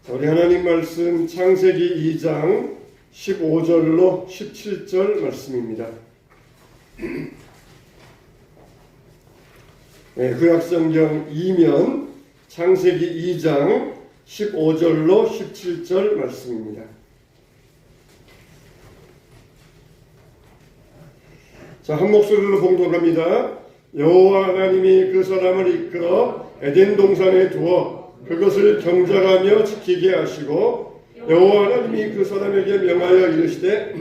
우리 하나님 말씀 창세기 2장 15절로 17절 말씀입니다. 구약성경 2면 창세기 2장 15절로 17절 말씀입니다. 자, 한 목소리로 봉독합니다. 여호와 하나님이 그 사람을 이끌어 에덴 동산에 두어 그것을 경작하며 지키게 하시고, 여호와 하나님이 그 사람에게 명하여 이르시되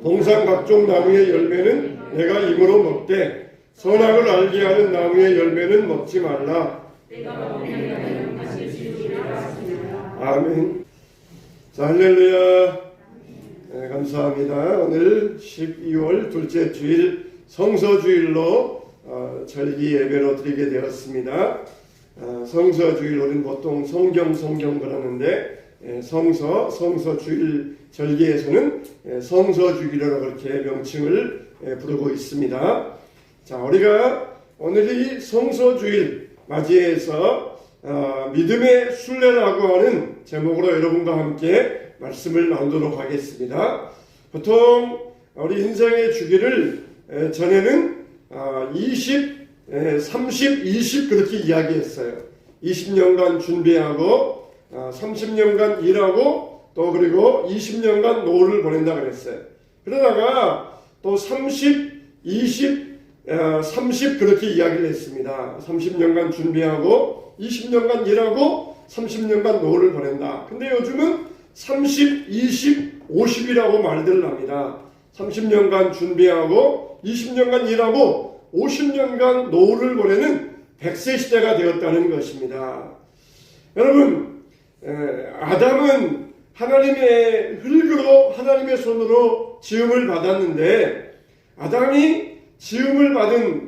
동산 각종 나무의 열매는 내가 임으로 먹되 선악을 알게 하는 나무의 열매는 먹지 말라. 아멘. 자, 할렐루야. 네, 감사합니다. 오늘 12월 둘째 주일 성서주일로 절기 예배로 드리게 되었습니다. 성서주일, 우리는 보통 성경 그러는데 성서주일 절기에서는 성서주일이라고 그렇게 명칭을 부르고 있습니다. 자, 우리가 오늘 이 성서주일 맞이해서 믿음의 순례라고 하는 제목으로 여러분과 함께 말씀을 나누도록 하겠습니다. 보통 우리 인생의 주기를 전에는 20, 30, 20 그렇게 이야기했어요. 20년간 준비하고 30년간 일하고 또 그리고 20년간 노후를 보낸다 그랬어요. 그러다가 또 30, 20, 30 그렇게 이야기를 했습니다. 30년간 준비하고 20년간 일하고 30년간 노후를 보낸다. 근데 요즘은 30, 20, 50이라고 말들을 합니다. 30년간 준비하고 20년간 일하고 50년간 노후를 보내는 100세 시대가 되었다는 것입니다. 여러분, 아담은 하나님의 흙으로 하나님의 손으로 지음을 받았는데, 아담이 지음을 받은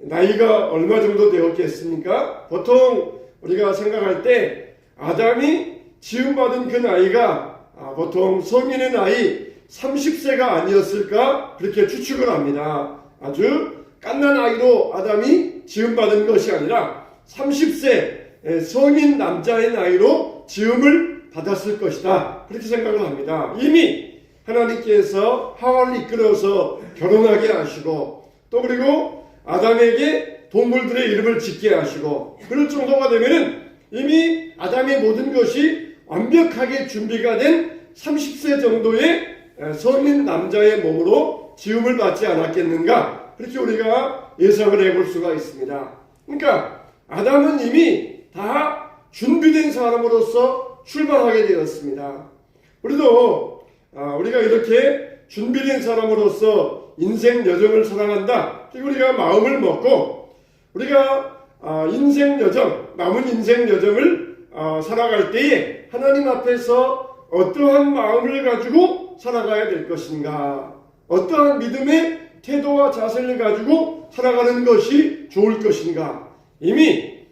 나이가 얼마 정도 되었겠습니까? 보통 우리가 생각할 때 아담이 지음받은 그 나이가 보통 성인의 나이 30세가 아니었을까 그렇게 추측을 합니다. 아주 갓난 아이로 아담이 지음받은 것이 아니라 30세 성인 남자의 나이로 지음을 받았을 것이다, 그렇게 생각을 합니다. 이미 하나님께서 하와를 이끌어서 결혼하게 하시고 또 그리고 아담에게 동물들의 이름을 짓게 하시고, 그럴 정도가 되면은 이미 아담의 모든 것이 완벽하게 준비가 된 30세 정도의 성인 남자의 몸으로 지음을 받지 않았겠는가, 그렇게 우리가 예상을 해볼 수가 있습니다. 그러니까 아담은 이미 다 준비된 사람으로서 출발하게 되었습니다. 우리도 우리가 이렇게 준비된 사람으로서 인생 여정을 살아간다, 우리가 마음을 먹고 우리가 인생 여정, 남은 인생 여정을 살아갈 때에 하나님 앞에서 어떠한 마음을 가지고 살아가야 될 것인가, 어떠한 믿음의 태도와 자세를 가지고 살아가는 것이 좋을 것인가, 이미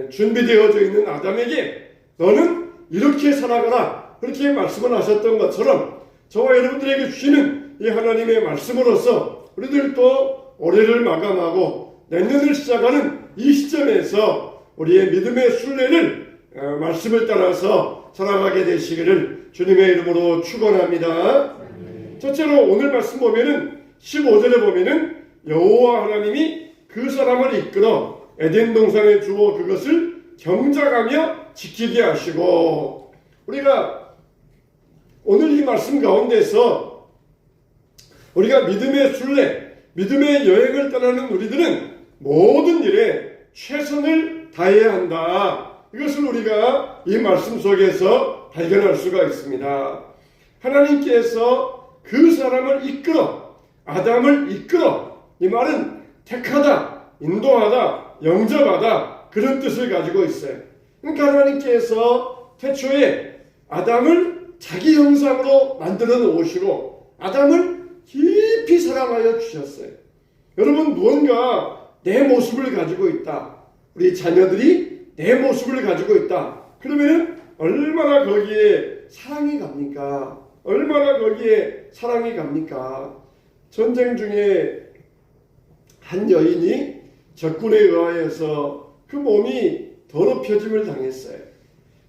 준비되어져 있는 아담에게 너는 이렇게 살아가라, 그렇게 말씀을 하셨던 것처럼 저와 여러분들에게 주시는 이 하나님의 말씀으로서 우리들도 올해를 마감하고 내년을 시작하는 이 시점에서 우리의 믿음의 순례를 말씀을 따라서 살아가게 되시기를 주님의 이름으로 축원합니다. 첫째로 오늘 말씀 보면은 15절에 보면은 여호와 하나님이 그 사람을 이끌어 에덴 동산에 주어 그것을 경작하며 지키게 하시고, 우리가 오늘 이 말씀 가운데서 우리가 믿음의 순례, 믿음의 여행을 떠나는 우리들은 모든 일에 최선을 다해야 한다, 이것을 우리가 이 말씀 속에서 발견할 수가 있습니다. 하나님께서 그 사람을 이끌어, 아담을 이끌어, 이 말은 택하다, 인도하다, 영접하다, 그런 뜻을 가지고 있어요. 그러니까 하나님께서 태초에 아담을 자기 형상으로 만들어 놓으시고 아담을 깊이 사랑하여 주셨어요. 여러분, 무언가 내 모습을 가지고 있다, 우리 자녀들이 내 모습을 가지고 있다, 그러면 얼마나 거기에 사랑이 갑니까? 얼마나 거기에 사랑이 갑니까? 전쟁 중에 한 여인이 적군에 의하여서 그 몸이 더럽혀짐을 당했어요.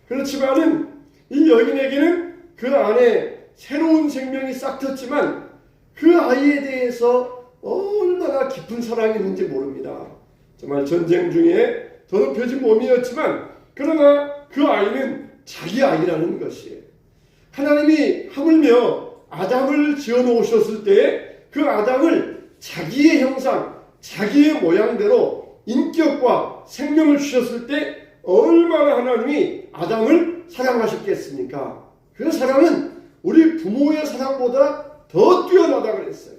그렇지만은 이 여인에게는 그 안에 새로운 생명이 싹 텄지만 그 아이에 대해서 얼마나 깊은 사랑이 있는지 모릅니다. 정말 전쟁 중에 더럽혀진 몸이었지만 그러나 그 아이는 자기 아이라는 것이에요. 하나님이 하물며 아담을 지어 놓으셨을 때 그 아담을 자기의 형상, 자기의 모양대로 인격과 생명을 주셨을 때 얼마나 하나님이 아담을 사랑하셨겠습니까? 그 사랑은 우리 부모의 사랑보다 더 뛰어나다 그랬어요.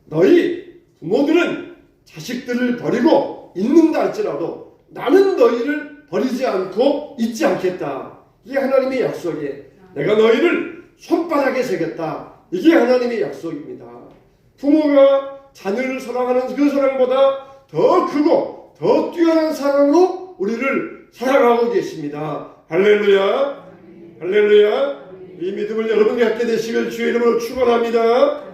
너희 부모들은 자식들을 버리고 있는다 할지라도 나는 너희를 버리지 않고 잊지 않겠다. 이게 하나님의 약속이에요. 내가 너희를 손바닥에 새겼다. 이게 하나님의 약속입니다. 부모가 자녀를 사랑하는 그 사랑보다 더 크고 더 뛰어난 사랑으로 우리를 사랑하고 계십니다. 할렐루야. 할렐루야. 이 믿음을 여러분이 갖게 되시길 주의 이름으로 축원합니다.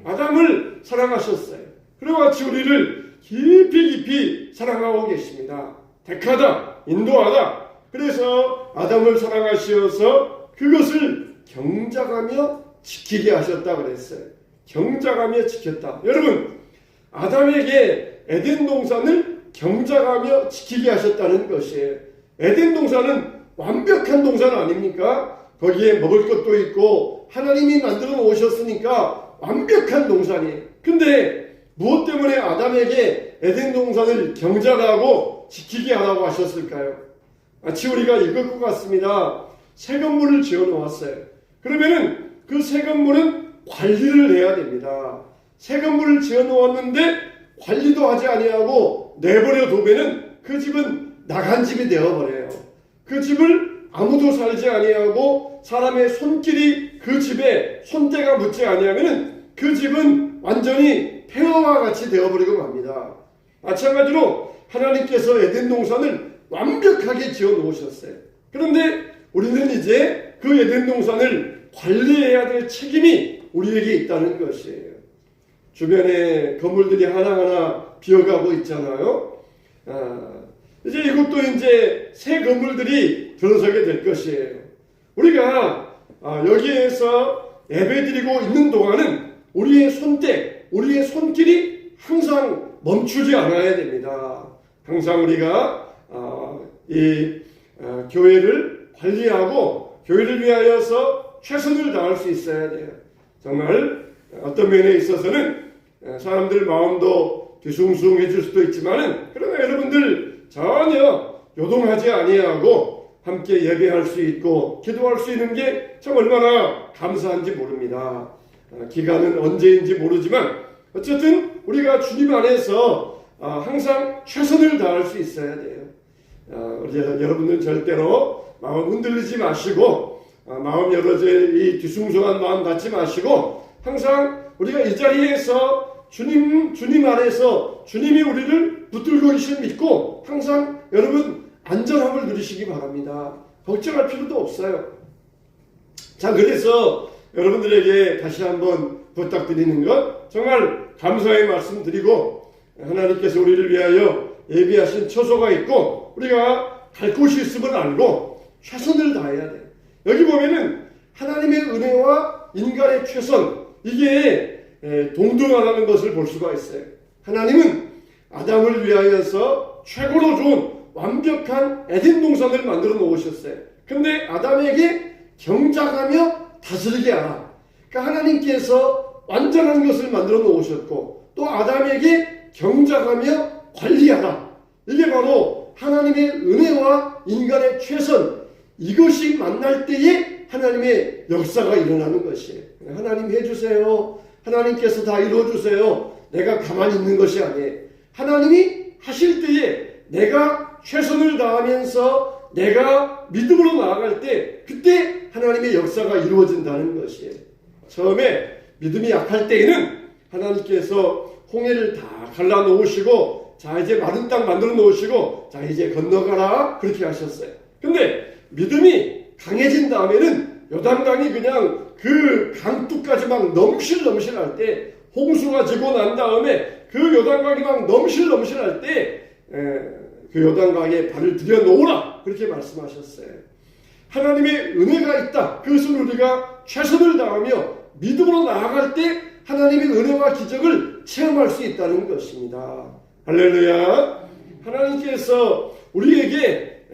아담을 사랑하셨어요. 그리고 같이 우리를 깊이 사랑하고 계십니다. 택하다, 인도하다. 그래서 아담을 사랑하시어서 그것을 경작하며 지키게 하셨다 그랬어요. 경작하며 지켰다. 여러분, 아담에게 에덴 동산을 경작하며 지키게 하셨다는 것이에요. 에덴 동산은 완벽한 동산 아닙니까? 거기에 먹을 것도 있고 하나님이 만들어 놓으셨으니까 완벽한 동산이에요. 근데 무엇 때문에 아담에게 에덴 동산을 경작하고 지키게 하라고 하셨을까요? 마치 우리가 이걸 것 같습니다. 새 건물을 지어 놓았어요. 그러면은 그 새 건물은 관리를 해야 됩니다. 새 건물을 지어 놓았는데 관리도 하지 아니하고 내버려 두면은 그 집은 나간 집이 되어버려요. 그 집을 아무도 살지 아니하고 사람의 손길이 그 집에 손때가 묻지 아니하면은 그 집은 완전히 폐허와 같이 되어버리고 맙니다. 마찬가지로 하나님께서 에덴 동산을 완벽하게 지어 놓으셨어요. 그런데 우리는 이제 그 에덴 동산을 관리해야 될 책임이 우리에게 있다는 것이에요. 주변에 건물들이 하나하나 비어가고 있잖아요. 이제 이것도 이제 새 건물들이 들어서게 될 것이에요. 우리가 여기에서 예배드리고 있는 동안은 우리의 손때, 우리의 손길이 항상 멈추지 않아야 됩니다. 항상 우리가 이 교회를 관리하고 교회를 위하여서 최선을 다할 수 있어야 돼요. 정말 어떤 면에 있어서는 사람들 마음도 뒤숭숭해질 수도 있지만은 그러나 여러분들 전혀 요동하지 아니하고 함께 예배할 수 있고 기도할 수 있는 게 참 얼마나 감사한지 모릅니다. 기간은 언제인지 모르지만 어쨌든 우리가 주님 안에서 항상 최선을 다할 수 있어야 돼요. 여러분들 절대로 마음 흔들리지 마시고 마음 여러 이 뒤숭숭한 마음 갖지 마시고 항상 우리가 이 자리에서 주님 안에서 주님이 우리를 붙들고 계신 믿고 항상 여러분 안전함을 누리시기 바랍니다. 걱정할 필요도 없어요. 자, 그래서 여러분들에게 다시 한번 부탁드리는 것 정말 감사의 말씀 드리고 하나님께서 우리를 위하여 예비하신 처소가 있고 우리가 갈 곳이 있음을 알고 최선을 다해야 돼요. 여기 보면은 하나님의 은혜와 인간의 최선 이게 동등하다는 것을 볼 수가 있어요. 하나님은 아담을 위하여서 최고로 좋은 완벽한 에덴 동산을 만들어 놓으셨어요. 근데 아담에게 경작하며 다스리게 하라. 그러니까 하나님께서 완전한 것을 만들어 놓으셨고 또 아담에게 경작하며 관리하라. 이게 바로 하나님의 은혜와 인간의 최선 이것이 만날 때에 하나님의 역사가 일어나는 것이에요. 하나님 해주세요. 하나님께서 다 이루어주세요. 내가 가만히 있는 것이 아니에요. 하나님이 하실 때에 내가 최선을 다하면서 내가 믿음으로 나아갈 때 그때 하나님의 역사가 이루어진다는 것이에요. 처음에 믿음이 약할 때에는 하나님께서 홍해를 다 갈라놓으시고 자 이제 마른 땅 만들어 놓으시고 자 이제 건너가라 그렇게 하셨어요. 근데 믿음이 강해진 다음에는 요단강이 그냥 그 강둑까지 막 넘실넘실할 때 홍수가 지고 난 다음에 그 요단강이 막 넘실넘실할 때 그 요단강에 발을 들여놓으라 그렇게 말씀하셨어요. 하나님의 은혜가 있다. 그것은 우리가 최선을 다하며 믿음으로 나아갈 때 하나님의 은혜와 기적을 체험할 수 있다는 것입니다. 할렐루야. 하나님께서 우리에게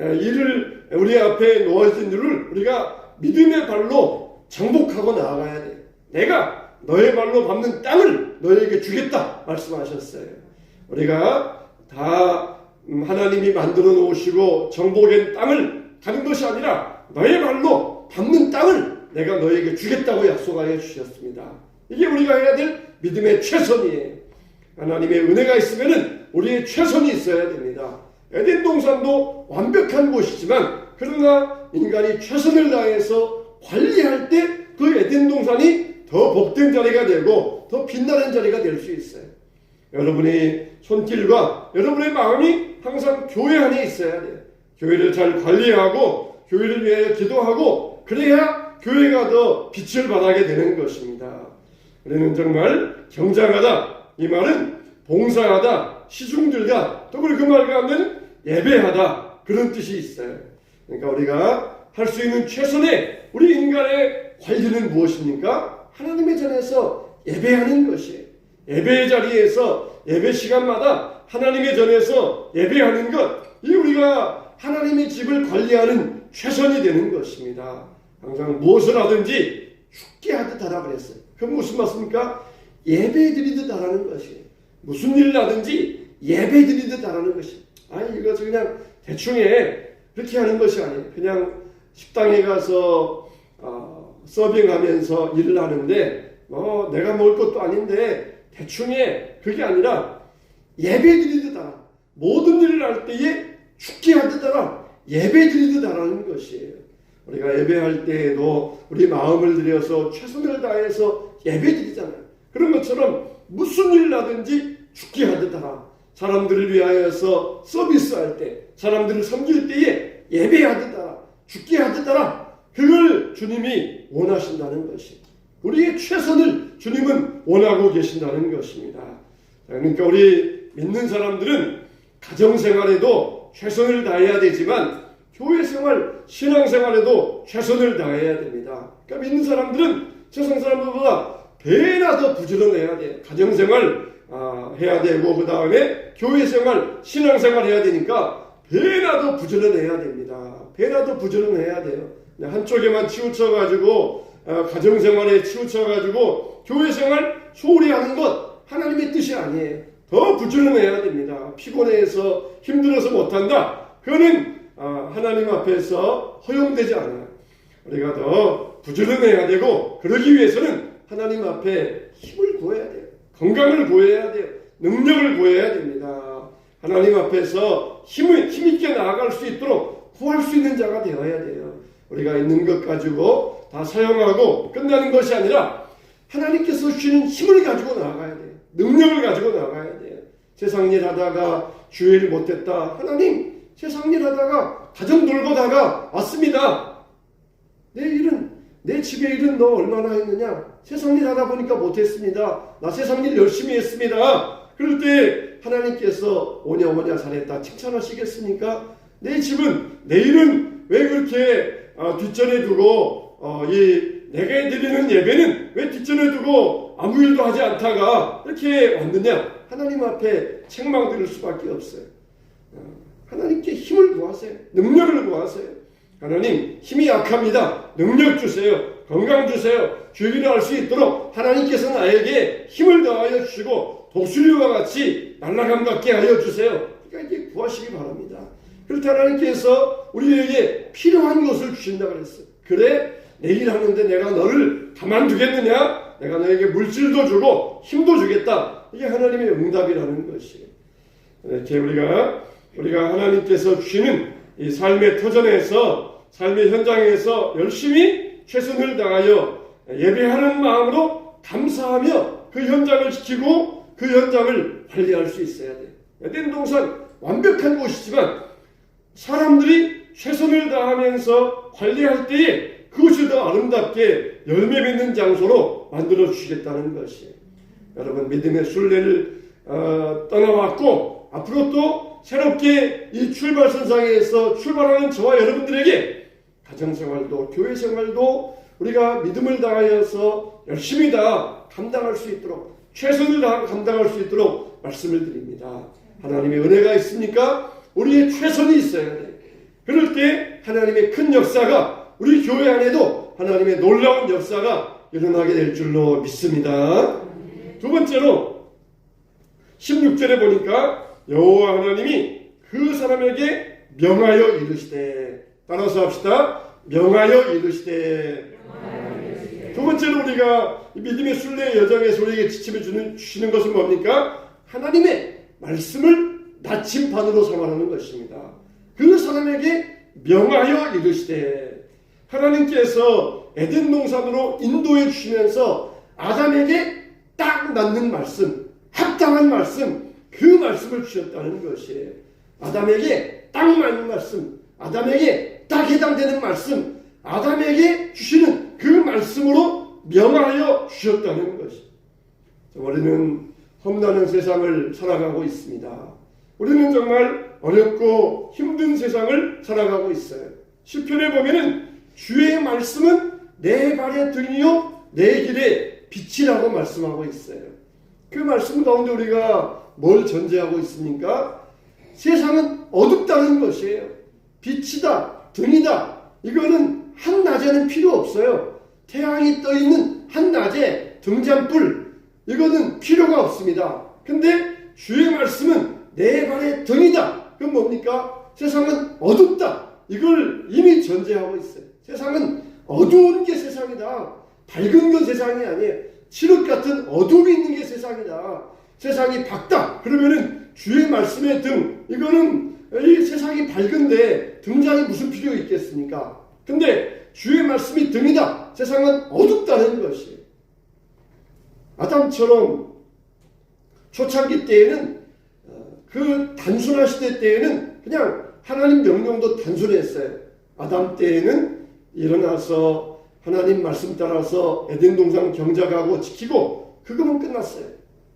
우리 앞에 놓아진 일을 우리가 믿음의 발로 정복하고 나아가야 돼. 내가 너의 발로 밟는 땅을 너에게 주겠다 말씀하셨어요. 우리가 다 하나님이 만들어 놓으시고 정복된 땅을 가는 것이 아니라 너의 발로 밟는 땅을 내가 너에게 주겠다고 약속하여 주셨습니다. 이게 우리가 해야 될 믿음의 최선이에요. 하나님의 은혜가 있으면 우리의 최선이 있어야 됩니다. 에덴 동산도 완벽한 곳이지만 그러나 인간이 최선을 다해서 관리할 때 그 에덴 동산이 더 복된 자리가 되고 더 빛나는 자리가 될 수 있어요. 여러분의 손길과 여러분의 마음이 항상 교회 안에 있어야 돼요. 교회를 잘 관리하고 교회를 위하여 기도하고 그래야 교회가 더 빛을 발하게 되는 것입니다. 우리는 정말 경장하다. 이 말은 봉사하다, 시중들다, 또 그 말 가운데는 예배하다 그런 뜻이 있어요. 그러니까 우리가 할 수 있는 최선의 우리 인간의 관리는 무엇입니까? 하나님의 전에서 예배하는 것이에요. 예배의 자리에서 예배 시간마다 하나님의 전에서 예배하는 것, 이 우리가 하나님의 집을 관리하는 최선이 되는 것입니다. 항상 무엇을 하든지 죽게 하듯 하라 그랬어요. 그건 무슨 말씀입니까? 예배 드리듯 하라는 것이에요. 무슨 일을 하든지 예배 드리듯 하라는 것이에요. 아니 이거 그냥 대충에 그렇게 하는 것이 아니에요. 그냥 식당에 가서 서빙하면서 일을 하는데 내가 먹을 것도 아닌데 대충에 그게 아니라 예배 드리듯 하라. 모든 일을 할 때에 죽게 하듯 하라. 예배 드리듯 하라는 것이에요. 우리가 예배할 때에도 우리 마음을 들여서 최선을 다해서 예배 드리잖아요. 그런 것처럼 무슨 일을 하든지 죽게 하듯 하라. 사람들을 위하여서 서비스할 때, 사람들을 섬길 때에 예배하듯 하라. 죽게 하듯 하라. 그걸 주님이 원하신다는 것이, 우리의 최선을 주님은 원하고 계신다는 것입니다. 그러니까 우리 믿는 사람들은 가정생활에도 최선을 다해야 되지만 교회생활, 신앙생활에도 최선을 다해야 됩니다. 그러니까 믿는 사람들은 세상 사람들보다 배나 더 부지런해야 돼요. 가정생활 해야 되고 그 다음에 교회생활, 신앙생활 해야 되니까 배나 더 부지런해야 됩니다. 배나 더 부지런해야 돼요. 한쪽에만 치우쳐가지고 가정생활에 치우쳐가지고 교회생활 소홀히 하는 것 하나님의 뜻이 아니에요. 더 부지런해야 됩니다. 피곤해서 힘들어서 못한다. 그거는 하나님 앞에서 허용되지 않아요. 우리가 더 부지런해야 되고 그러기 위해서는 하나님 앞에 힘을 구해야 돼요. 건강을 구해야 돼요. 능력을 구해야 됩니다. 하나님 앞에서 힘있게 나아갈 수 있도록 구할 수 있는 자가 되어야 돼요. 우리가 있는 것 가지고 다 사용하고 끝나는 것이 아니라 하나님께서 주시는 힘을 가지고 나아가야 돼요. 능력을 가지고 나아가야 돼요. 세상 일 하다가 주일 못했다. 하나님 세상 일 하다가 가정 돌보다가 왔습니다. 내 집에 일은 너 얼마나 했느냐? 세상 일 하다 보니까 못했습니다. 나 세상 일 열심히 했습니다. 그럴 때 하나님께서 오냐 잘했다 칭찬하시겠습니까? 내 집은 내 일은 왜 그렇게 뒷전에 두고 내가 드리는 예배는 왜 뒷전에 두고 아무 일도 하지 않다가 이렇게 왔느냐? 하나님 앞에 책망 들을 수밖에 없어요. 하나님께 힘을 구하세요. 능력을 구하세요. 하나님 힘이 약합니다. 능력 주세요. 건강 주세요. 주기를 할 수 있도록 하나님께서 나에게 힘을 더하여 주시고 독수리와 같이 날아감 같게 하여 주세요. 그러니까 이게 구하시기 바랍니다. 그럴 때 하나님께서 우리에게 필요한 것을 주신다 그랬어요. 그래 내 일 하는데 내가 너를 가만두겠느냐? 내가 너에게 물질도 주고 힘도 주겠다. 이게 하나님의 응답이라는 것이에요. 이렇게 우리가 하나님께서 주시는 이 삶의 터전에서 삶의 현장에서 열심히 최선을 다하여 예배하는 마음으로 감사하며 그 현장을 지키고 그 현장을 관리할 수 있어야 돼요. 에덴 동산 완벽한 곳이지만 사람들이 최선을 다하면서 관리할 때에 그것이 더 아름답게 열매 맺는 장소로 만들어 주시겠다는 것이에요. 여러분 믿음의 순례를 떠나왔고 앞으로 또 새롭게 이 출발선상에서 출발하는 저와 여러분들에게 가정생활도 교회 생활도 우리가 믿음을 다하여서 열심히 다 감당할 수 있도록 최선을 다하고 감당할 수 있도록 말씀을 드립니다. 하나님의 은혜가 있으니까 우리의 최선이 있어야 돼. 그럴 때 하나님의 큰 역사가 우리 교회 안에도 하나님의 놀라운 역사가 일어나게 될 줄로 믿습니다. 두 번째로 16절에 보니까 여호와 하나님이 그 사람에게 명하여 이르시되, 따라서 합시다. 명하여 이르시되. 두 번째로 우리가 믿음의 순례 여정에서 우리에게 지침을 주시는 것은 뭡니까? 하나님의 말씀을 나침반으로 삼아라는 것입니다. 그 사람에게 명하여 이르시되, 하나님께서 에덴 동산으로 인도해 주시면서 아담에게 딱 맞는 말씀, 합당한 말씀, 그 말씀을 주셨다는 것이에요. 아담에게 딱 맞는 말씀, 아담에게 딱 해당되는 말씀, 아담에게 주시는 그 말씀으로 명하여 주셨다는 것이에요. 우리는 험난한 세상을 살아가고 있습니다. 우리는 정말 어렵고 힘든 세상을 살아가고 있어요. 시편에 보면은 주의 말씀은 내 발의 등이요 내 길의 빛이라고 말씀하고 있어요. 그 말씀 가운데 우리가 뭘 전제하고 있습니까? 세상은 어둡다는 것이에요. 빛이다, 등이다. 이거는 한낮에는 필요 없어요. 태양이 떠있는 한낮에 등잔불, 이거는 필요가 없습니다. 근데 주의 말씀은 내 발의 등이다. 그건 뭡니까? 세상은 어둡다. 이걸 이미 전제하고 있어요. 세상은 어두운 게 세상이다. 밝은 건 세상이 아니에요. 칠흑 같은 어둠이 있는 게 세상이다. 세상이 밝다. 그러면은 주의 말씀의 등, 이거는 이 세상이 밝은데 등잔이 무슨 필요 있겠습니까? 근데 주의 말씀이 등이다. 세상은 어둡다는 것이에요. 아담처럼 초창기 때에는 그 단순한 시대 때에는 그냥 하나님 명령도 단순했어요. 아담 때에는 일어나서 하나님 말씀 따라서 에덴 동산 경작하고 지키고 그거면 끝났어요.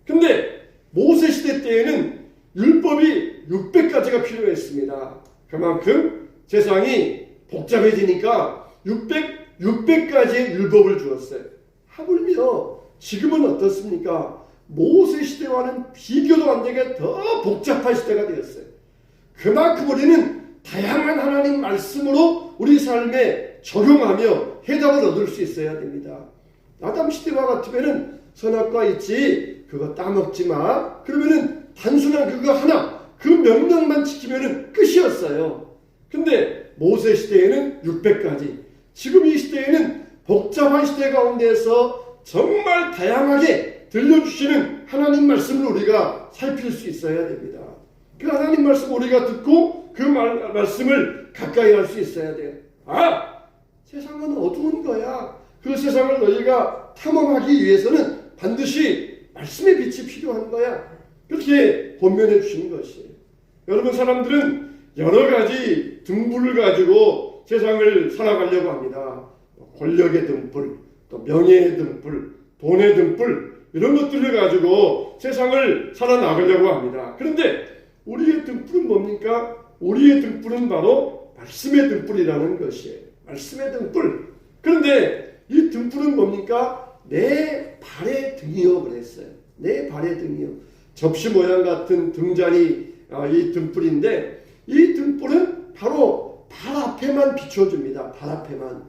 근데 모세 시대 때에는 율법이 600가지가 필요했습니다. 그만큼 세상이 복잡해지니까 600가지의 율법을 주었어요. 하물며 지금은 어떻습니까? 모세 시대와는 비교도 안 되게 더 복잡한 시대가 되었어요. 그만큼 우리는 다양한 하나님 말씀으로 우리 삶에 적용하며 해답을 얻을 수 있어야 됩니다. 아담 시대와 같으면은 선악과 있지, 그거 따먹지 마. 그러면은 단순한 그거 하나, 그 명령만 지키면은 끝이었어요. 근데 모세 시대에는 600가지, 지금 이 시대에는 복잡한 시대 가운데서 정말 다양하게 들려주시는 하나님 말씀을 우리가 살필 수 있어야 됩니다. 그 하나님 말씀 우리가 듣고 그 말씀을 가까이 할 수 있어야 돼요. 아! 세상은 어두운 거야. 그 세상을 너희가 탐험하기 위해서는 반드시 말씀의 빛이 필요한 거야. 그렇게 권면해 주시는 것이에요. 여러분, 사람들은 여러 가지 등불을 가지고 세상을 살아가려고 합니다. 권력의 등불, 또 명예의 등불, 돈의 등불, 이런 것들을 가지고 세상을 살아나가려고 합니다. 그런데 우리의 등불은 뭡니까? 우리의 등불은 바로 말씀의 등불이라는 것이에요. 말씀의 등불. 그런데 이 등불은 뭡니까? 내 발의 등이요 그랬어요. 내 발의 등이요. 접시 모양 같은 등잔이 이 등불인데, 이 등불은 바로 발 앞에만 비춰줍니다. 발 앞에만.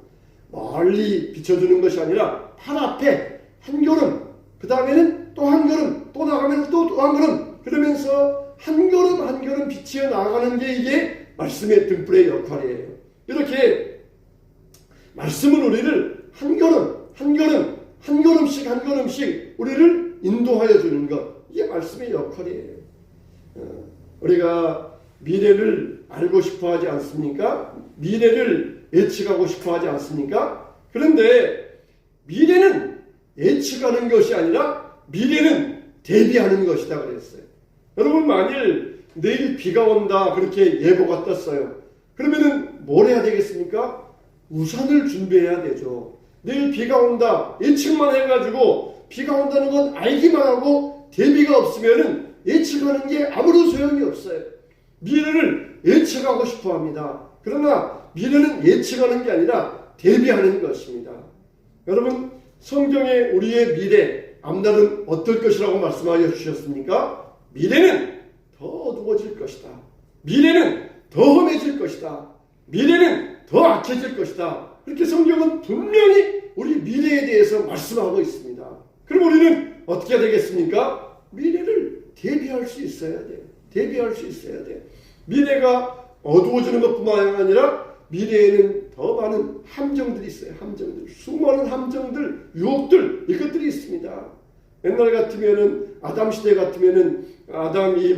멀리 비춰주는 것이 아니라 발 앞에 한 걸음, 그 다음에는 또 한 걸음, 또 나가면 또 한 걸음, 그러면서 한 걸음 한 걸음 비치어 나가는 게 이게 말씀의 등불의 역할이에요. 이렇게 말씀은 우리를 한 걸음 한 걸음 한 걸음씩 한 걸음씩 우리를 인도하여 주는 것, 이게 말씀의 역할이에요. 우리가 미래를 알고 싶어 하지 않습니까? 미래를 예측하고 싶어 하지 않습니까? 그런데 미래는 예측하는 것이 아니라 미래는 대비하는 것이다 그랬어요. 여러분, 만일 내일 비가 온다 그렇게 예보가 떴어요. 그러면은 뭘 해야 되겠습니까? 우산을 준비해야 되죠. 내일 비가 온다 예측만 해가지고 비가 온다는 건 알기만 하고 대비가 없으면은 예측하는 게 아무런 소용이 없어요. 미래를 예측하고 싶어 합니다. 그러나 미래는 예측하는 게 아니라 대비하는 것입니다. 여러분, 성경에 우리의 미래, 앞날은 어떨 것이라고 말씀하여 주셨습니까? 미래는 더 어두워질 것이다. 미래는 더 험해질 것이다. 미래는 더 악해질 것이다. 그렇게 성경은 분명히 우리 미래에 대해서 말씀하고 있습니다. 그럼 우리는 어떻게 되겠습니까? 미래를 대비할 수 있어야 돼요. 대비할 수 있어야 돼요. 미래가 어두워지는 것뿐만 아니라 미래에는 더 많은 함정들이 있어요. 함정들. 수많은 함정들, 유혹들, 이것들이 있습니다. 옛날 같으면은, 아담 시대 같으면은,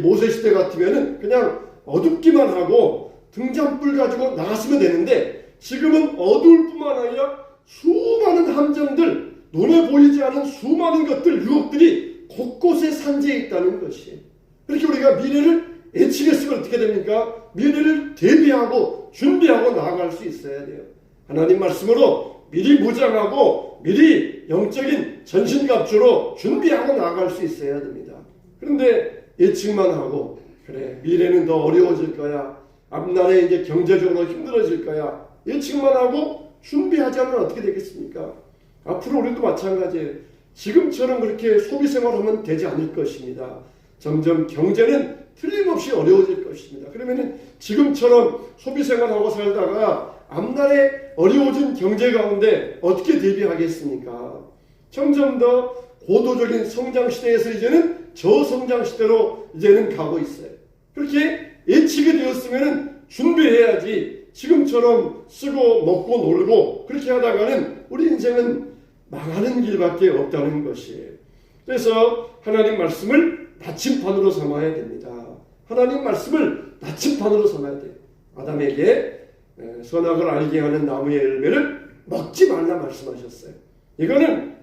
모세 시대 같으면은 그냥 어둡기만 하고 등잔불 가지고 나갔으면 되는데, 지금은 어두울 뿐만 아니라 수많은 함정들, 눈에 보이지 않은 수많은 것들, 유혹들이 곳곳에 산재해 있다는 것이에요. 그렇게 우리가 미래를 예측했으면 어떻게 됩니까? 미래를 대비하고 준비하고 나아갈 수 있어야 돼요. 하나님 말씀으로 미리 무장하고 미리 영적인 전신갑주로 준비하고 나아갈 수 있어야 됩니다. 그런데 예측만 하고, 그래, 미래는 더 어려워질 거야, 앞날에 이제 경제적으로 힘들어질 거야, 예측만 하고 준비하지 않으면 어떻게 되겠습니까? 앞으로 우리도 마찬가지예요. 지금처럼 그렇게 소비 생활하면 되지 않을 것입니다. 점점 경제는 틀림없이 어려워질 것입니다. 그러면은 지금처럼 소비 생활하고 살다가 앞날에 어려워진 경제 가운데 어떻게 대비하겠습니까? 점점 더 고도적인 성장 시대에서 이제는 저성장 시대로 이제는 가고 있어요. 그렇게 예측이 되었으면 준비해야지, 지금처럼 쓰고 먹고 놀고 그렇게 하다가는 우리 인생은 망하는 길밖에 없다는 것이에요. 그래서 하나님 말씀을 나침판으로 삼아야 됩니다. 하나님 말씀을 나침판으로 삼아야 돼요. 아담에게 선악을 알게 하는 나무의 열매를 먹지 말라 말씀하셨어요. 이거는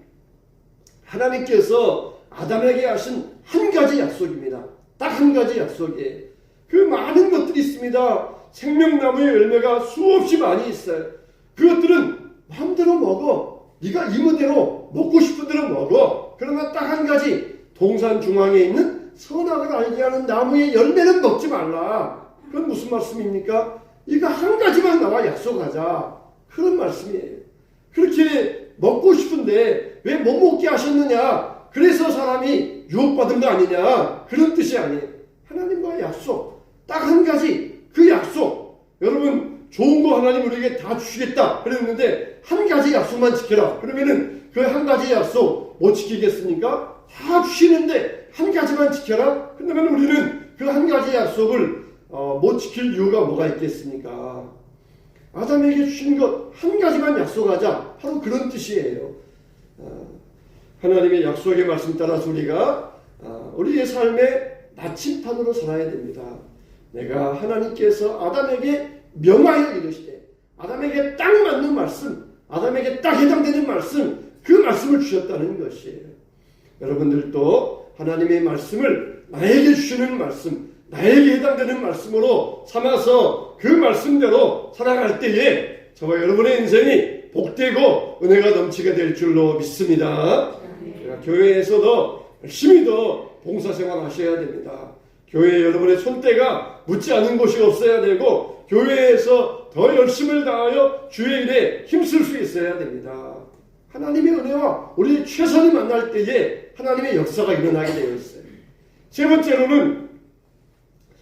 하나님께서 아담에게 하신 한 가지 약속입니다. 딱 한 가지 약속이에요. 그 많은 것들이 있습니다. 생명나무의 열매가 수없이 많이 있어요. 그것들은 마음대로 먹어. 네가 이모대로 먹고 싶은 대로 먹어. 그러나 딱 한 가지, 동산 중앙에 있는 선악을 알게 하는 나무의 열매는 먹지 말라. 그건 무슨 말씀입니까? 이거 한 가지만 나와 약속하자. 그런 말씀이에요. 그렇게 먹고 싶은데 왜 못 먹게 하셨느냐? 그래서 사람이 유혹받은 거 아니냐? 그런 뜻이 아니에요. 하나님과의 약속, 딱 한 가지, 그 약속. 여러분, 좋은 거 하나님 우리에게 다 주시겠다 그랬는데 한 가지 약속만 지켜라. 그러면은 그 한 가지 약속 못 지키겠습니까? 다 주시는데 한 가지만 지켜라? 그러면 우리는 그 한 가지 약속을 못 지킬 이유가 뭐가 있겠습니까? 아담에게 주신 것 한 가지만 약속하자. 바로 그런 뜻이에요. 하나님의 약속의 말씀 따라서 우리가 우리의 삶의 나침판으로 살아야 됩니다. 내가 하나님께서 아담에게 명하여 이르시되, 아담에게 딱 맞는 말씀, 아담에게 딱 해당되는 말씀, 그 말씀을 주셨다는 것이에요. 여러분들도 하나님의 말씀을 나에게 주시는 말씀, 나에게 해당되는 말씀으로 삼아서 그 말씀대로 살아갈 때에 저와 여러분의 인생이 복되고 은혜가 넘치게 될 줄로 믿습니다. 교회에서도 열심히 더 봉사생활 하셔야 됩니다. 교회에 여러분의 손때가 묻지 않은 곳이 없어야 되고, 교회에서 더 열심을 다하여 주의 일에 힘쓸 수 있어야 됩니다. 하나님의 은혜와 우리의 최선을 만날 때에 하나님의 역사가 일어나게 되어 있어요. 세 번째로는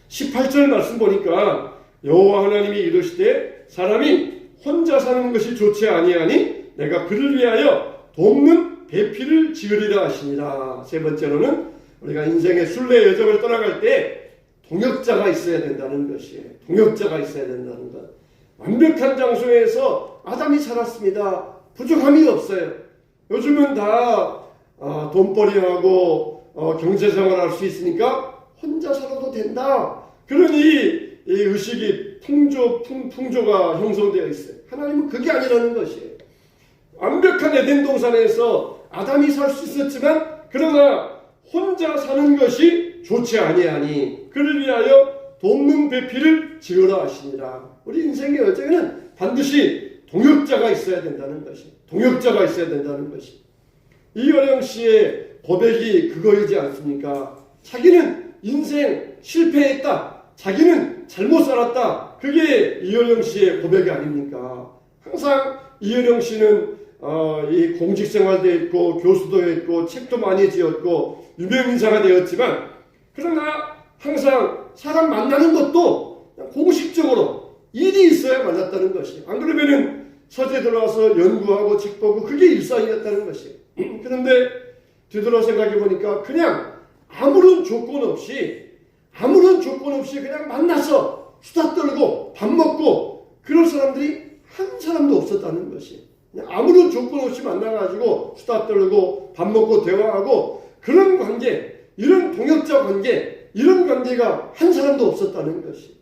18절 말씀 보니까 여호와 하나님이 이르시되 사람이 혼자 사는 것이 좋지 아니하니 내가 그를 위하여 돕는 배필을 지으리라 하시니라. 세 번째로는 우리가 인생의 순례 여정을 떠나갈 때 동역자가 있어야 된다는 것이에요. 동역자가 있어야 된다는 것. 완벽한 장소에서 아담이 살았습니다. 부족함이 없어요. 요즘은 다 돈벌이하고 경제생활 할 수 있으니까 혼자 살아도 된다. 그러니 이 의식이 풍조가 형성되어 있어요. 하나님은 그게 아니라는 것이에요. 완벽한 에덴 동산에서 아담이 살 수 있었지만, 그러나 혼자 사는 것이 좋지 아니하니 그를 위하여 돕는 배필을 지으라 하시니라. 우리 인생의 여정에는 반드시 동역자가 있어야 된다는 것이, 동역자가 있어야 된다는 것이. 이어령 씨의 고백이 그거이지 않습니까? 자기는 인생 실패했다, 자기는 잘못 살았다, 그게 이효령 씨의 고백이 아닙니까? 항상 이효령 씨는 이 공직생활도 했고 교수도 했고 책도 많이 지었고 유명인사가 되었지만 그러나 항상 사람 만나는 것도 공식적으로 일이 있어야 만났다는 것이. 안 그러면은 서재 들어와서 연구하고 책 보고 그게 일상이었다는 것이. 그런데 뒤돌아 생각해 보니까 그냥 아무런 조건 없이 그냥 만나서 수다 떨고 밥 먹고 그런 사람들이 한 사람도 없었다는 것이. 그냥 아무런 조건 없이 만나가지고 수다 떨고 밥 먹고 대화하고 그런 관계, 이런 동역자 관계, 이런 관계가 한 사람도 없었다는 것이.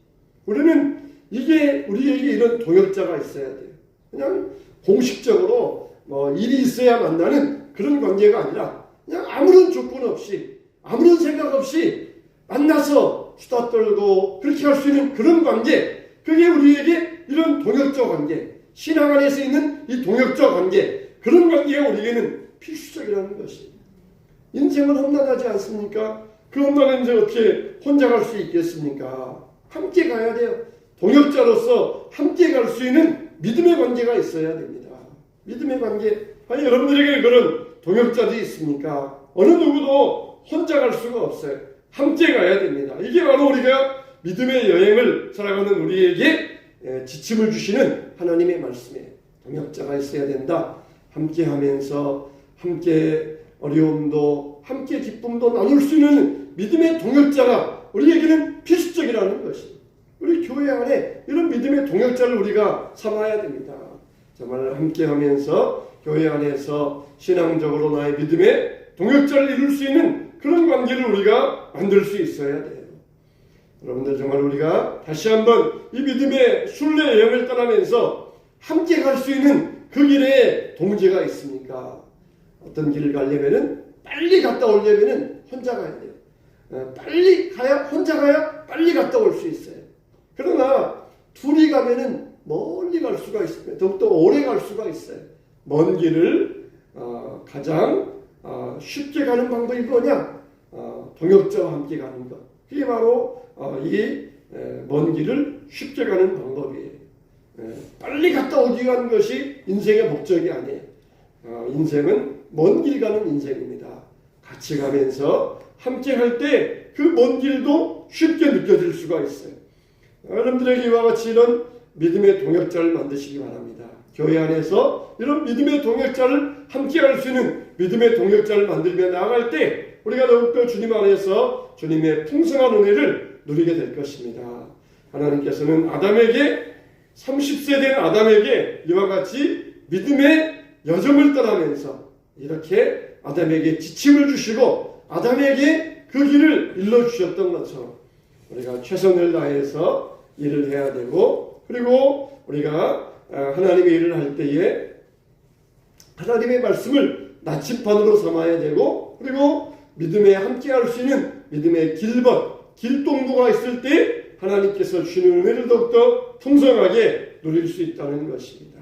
우리는 우리에게 이런 동역자가 있어야 돼요. 그냥 공식적으로 일이 있어야 만나는 그런 관계가 아니라 그냥 아무런 조건 없이 아무런 생각 없이 만나서 수다 떨고 그렇게 할 수 있는 그런 관계, 그게 우리에게 이런 동역자 관계, 신앙 안에서 있는 이 동역자 관계, 그런 관계가 우리에게는 필수적이라는 것이. 인생은 험난하지 않습니까? 그 험난한 인생 어떻게 혼자 갈 수 있겠습니까? 함께 가야 돼요. 동역자로서 함께 갈 수 있는 믿음의 관계가 있어야 됩니다. 믿음의 관계. 아니, 여러분들에게 그런 동역자들이 있습니까? 어느 누구도 혼자 갈 수가 없어요. 함께 가야 됩니다. 이게 바로 우리가 믿음의 여행을 살아가는 우리에게 지침을 주시는 하나님의 말씀이에요. 동역자가 있어야 된다. 함께 하면서 함께 어려움도 함께 기쁨도 나눌 수 있는 믿음의 동역자가 우리에게는 필수적이라는 것이. 우리 교회 안에 이런 믿음의 동역자를 우리가 삼아야 됩니다. 정말 함께 하면서 교회 안에서 신앙적으로 나의 믿음의 동역자를 이룰 수 있는 그런 관계를 우리가 만들 수 있어야 돼요. 여러분들 정말 우리가 다시 한번 이 믿음의 순례 여행을 떠나면서 함께 갈 수 있는 그 길에 동지가 있습니까? 어떤 길을 가려면은 빨리 갔다 오려면은 혼자 가야 돼요. 빨리 가야 혼자 가야 빨리 갔다 올 수 있어요. 그러나 둘이 가면은 멀리 갈 수가 있습니다. 더욱더 오래 갈 수가 있어요. 먼 길을 가장 쉽게 가는 방법이 뭐냐? 동역자와 함께 가는 것. 그게 바로 이 먼 길을 쉽게 가는 방법이에요. 빨리 갔다 오기 위한 것이 인생의 목적이 아니에요. 인생은 먼 길 가는 인생입니다. 같이 가면서 함께 할 때 그 먼 길도 쉽게 느껴질 수가 있어요. 여러분들에게 이와 같이 이런 믿음의 동역자를 만드시기 바랍니다. 교회 안에서 이런 믿음의 동역자를 함께 할 수 있는 믿음의 동역자를 만들며 나아갈 때 우리가 더욱더 주님 안에서 주님의 풍성한 은혜를 누리게 될 것입니다. 하나님께서는 아담에게 30세 된 아담에게 이와 같이 믿음의 여정을 떠나면서 이렇게 아담에게 지침을 주시고 아담에게 그 길을 일러주셨던 것처럼 우리가 최선을 다해서 일을 해야 되고, 그리고 우리가 하나님의 일을 할 때에 하나님의 말씀을 나침반으로 삼아야 되고, 그리고 믿음에 함께 할 수 있는 믿음의 길동무가 있을 때 하나님께서 주시는 은혜를 더욱더 풍성하게 누릴 수 있다는 것입니다.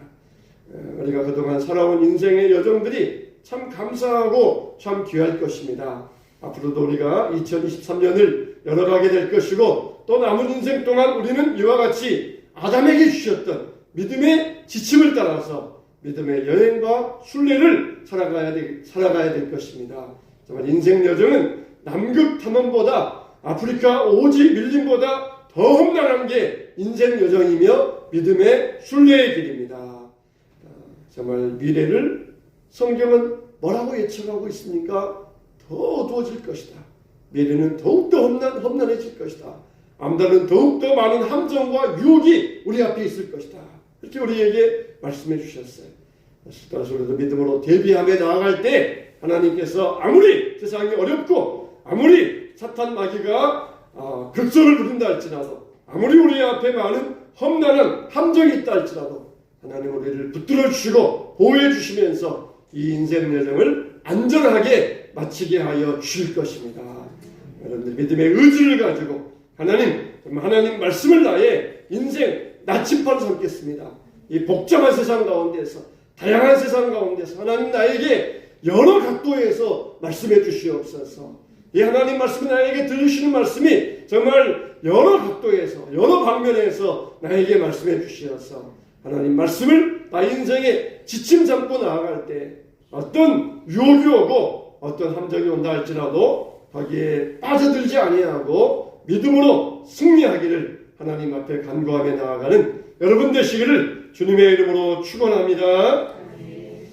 우리가 그동안 살아온 인생의 여정들이 참 감사하고 참 귀할 것입니다. 앞으로도 우리가 2023년을 열어가게 될 것이고, 또 남은 인생 동안 우리는 이와 같이 아담에게 주셨던 믿음의 지침을 따라서 믿음의 여행과 순례를 살아가야 될 것입니다. 정말 인생 여정은 남극 탐험보다 아프리카 오지 밀림보다 더 험난한 게 인생 여정이며 믿음의 순례의 길입니다. 정말 미래를 성경은 뭐라고 예측하고 있습니까? 더 어두워질 것이다. 미래는 더욱더 험난해질 것이다. 암달은 더욱더 많은 함정과 유혹이 우리 앞에 있을 것이다. 이렇게 우리에게 말씀해 주셨어요. 따라서 우리도 믿음으로 대비하며 나아갈 때 하나님께서 아무리 세상이 어렵고 아무리 사탄 마귀가 극성을 부린다 할지라도, 아무리 우리 앞에 많은 험난한 함정이 있다 할지라도 하나님 우리를 붙들어 주시고 보호해 주시면서 이 인생 여정을 안전하게 마치게 하여 주실 것입니다. 여러분들 믿음의 의지를 가지고 하나님 말씀을 나의 인생 나침반을 삼겠습니다. 이 복잡한 세상 가운데서, 다양한 세상 가운데서 하나님 나에게 여러 각도에서 말씀해 주시옵소서. 이 하나님 말씀이 나에게 들으시는 말씀이 정말 여러 각도에서 여러 방면에서 나에게 말씀해 주시어서 하나님 말씀을 나 인생에 지침 잡고 나아갈 때 어떤 유혹이 오고 어떤 함정이 온다 할지라도 거기에 빠져들지 아니하고 믿음으로 승리하기를 하나님 앞에 간구하며 나아가는 여러분 되시기를 주님의 이름으로 축원합니다.